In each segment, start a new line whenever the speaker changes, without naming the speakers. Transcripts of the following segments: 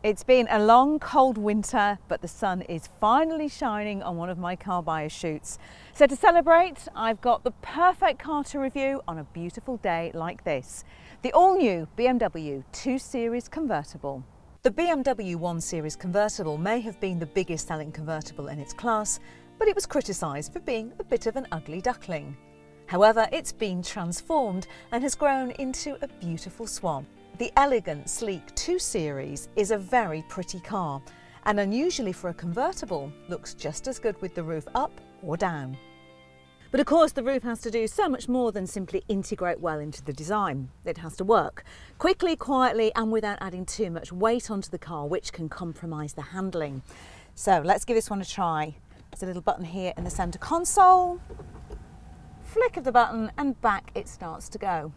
It's been a long, cold winter, but the sun is finally shining on one of my Carbuyer shoots. So to celebrate, I've got the perfect car to review on a beautiful day like this. The all-new BMW 2 Series convertible. The BMW 1 Series convertible may have been the biggest selling convertible in its class, but it was criticised for being a bit of an ugly duckling. However, it's been transformed and has grown into a beautiful swan. The elegant, sleek 2 Series is a very pretty car and unusually for a convertible looks just as good with the roof up or down. But of course the roof has to do so much more than simply integrate well into the design. It has to work quickly, quietly and without adding too much weight onto the car, which can compromise the handling. So let's give this one a try. There's a little button here in the centre console. Flick of the button and back it starts to go.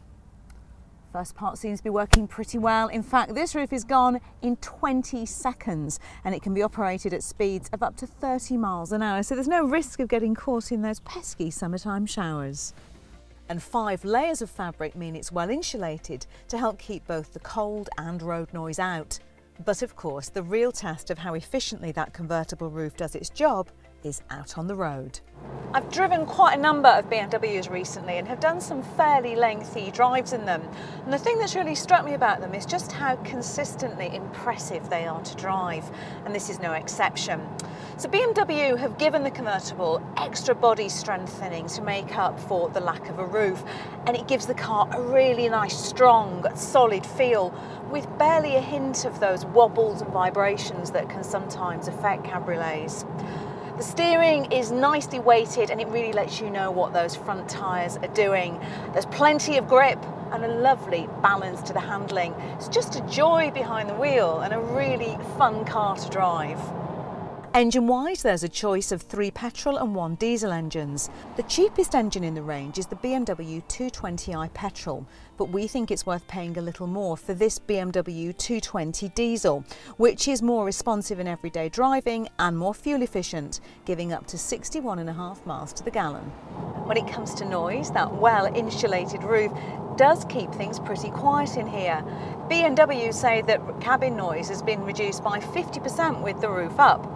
First part seems to be working pretty well. In fact, this roof is gone in 20 seconds and it can be operated at speeds of up to 30 miles an hour. So there's no risk of getting caught in those pesky summertime showers. And 5 layers of fabric mean it's well insulated to help keep both the cold and road noise out. But of course, the real test of how efficiently that convertible roof does its job is out on the road. I've driven quite a number of BMWs recently and have done some fairly lengthy drives in them. And the thing that's really struck me about them is just how consistently impressive they are to drive. And this is no exception. So BMW have given the convertible extra body strengthening to make up for the lack of a roof. And it gives the car a really nice, strong, solid feel with barely a hint of those wobbles and vibrations that can sometimes affect cabriolets. The steering is nicely weighted and it really lets you know what those front tyres are doing. There's plenty of grip and a lovely balance to the handling. It's just a joy behind the wheel and a really fun car to drive. Engine-wise, there's a choice of 3 petrol and 1 diesel engines. The cheapest engine in the range is the BMW 220i petrol, but we think it's worth paying a little more for this BMW 220 diesel, which is more responsive in everyday driving and more fuel efficient, giving up to 61.5 miles to the gallon. When it comes to noise, that well-insulated roof does keep things pretty quiet in here. BMW say that cabin noise has been reduced by 50% with the roof up.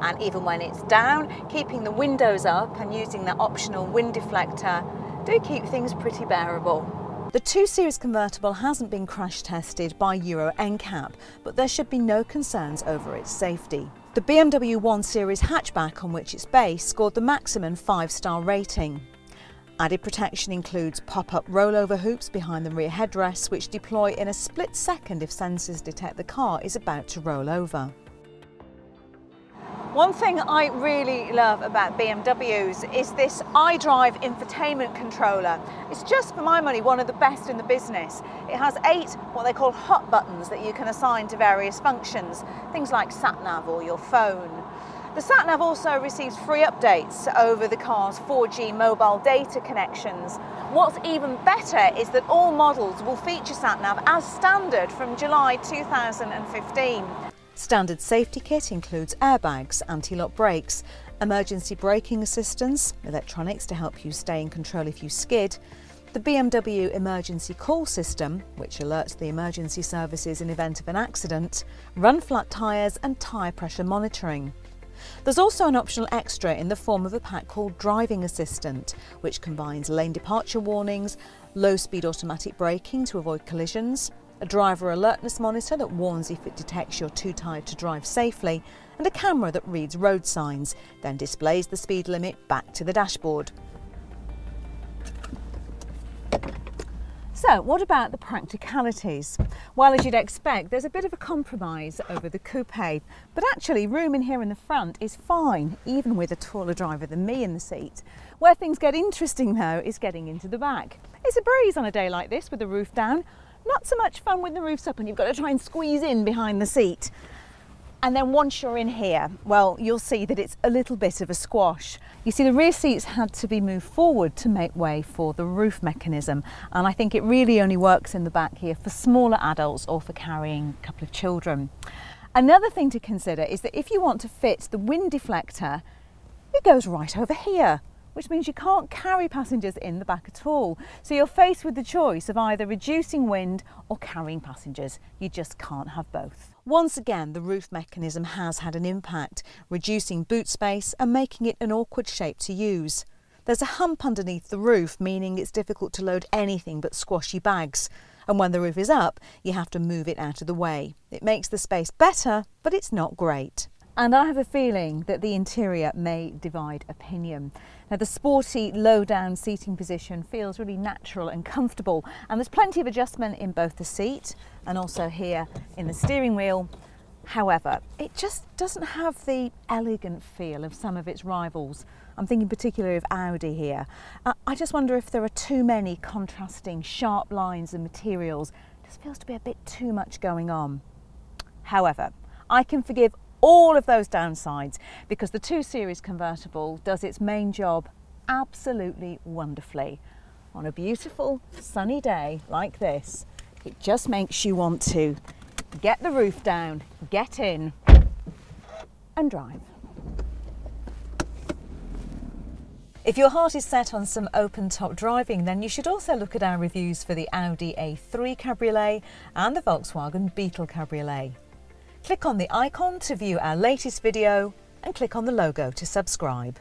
And even when it's down, keeping the windows up and using that optional wind deflector do keep things pretty bearable. The 2 Series convertible hasn't been crash tested by Euro NCAP, but there should be no concerns over its safety. The BMW 1 Series hatchback on which it's based scored the maximum 5-star rating. Added protection includes pop-up rollover hoops behind the rear headrests which deploy in a split second if sensors detect the car is about to roll over. One thing I really love about BMWs is this iDrive infotainment controller. It's just, for my money, one of the best in the business. It has 8 what they call hot buttons that you can assign to various functions, things like sat-nav or your phone. The sat-nav also receives free updates over the car's 4G mobile data connections. What's even better is that all models will feature sat-nav as standard from July 2015. Standard safety kit includes airbags, anti-lock brakes, emergency braking assistance, electronics to help you stay in control if you skid, the BMW emergency call system, which alerts the emergency services in event of an accident, run flat tyres and tyre pressure monitoring. There's also an optional extra in the form of a pack called Driving Assistant, which combines lane departure warnings, low-speed automatic braking to avoid collisions, a driver alertness monitor that warns if it detects you're too tired to drive safely, and a camera that reads road signs, then displays the speed limit back to the dashboard. So what about the practicalities? Well, as you'd expect, there's a bit of a compromise over the coupe, but actually room in here in the front is fine, even with a taller driver than me in the seat. Where things get interesting though is getting into the back. It's a breeze on a day like this with the roof down. Not so much fun when the roof's up and you've got to try and squeeze in behind the seat. And then once you're in here, well, you'll see that it's a little bit of a squash. You see, the rear seats had to be moved forward to make way for the roof mechanism. And I think it really only works in the back here for smaller adults or for carrying a couple of children. Another thing to consider is that if you want to fit the wind deflector, it goes right over here, which means you can't carry passengers in the back at all. So you're faced with the choice of either reducing wind or carrying passengers. You just can't have both. Once again, the roof mechanism has had an impact, reducing boot space and making it an awkward shape to use. There's a hump underneath the roof, meaning it's difficult to load anything but squashy bags. And when the roof is up, you have to move it out of the way. It makes the space better, but it's not great. And I have a feeling that the interior may divide opinion. Now, the sporty low-down seating position feels really natural and comfortable, and there's plenty of adjustment in both the seat and also here in the steering wheel. However, it just doesn't have the elegant feel of some of its rivals. I'm thinking particularly of Audi here. I just wonder if there are too many contrasting sharp lines and materials. It just feels to be a bit too much going on. However, I can forgive all of those downsides because the 2 Series convertible does its main job absolutely wonderfully. On a beautiful sunny day like this, it just makes you want to get the roof down, get in and drive. If your heart is set on some open-top driving, then you should also look at our reviews for the Audi A3 Cabriolet and the Volkswagen Beetle Cabriolet. Click on the icon to view our latest video and click on the logo to subscribe.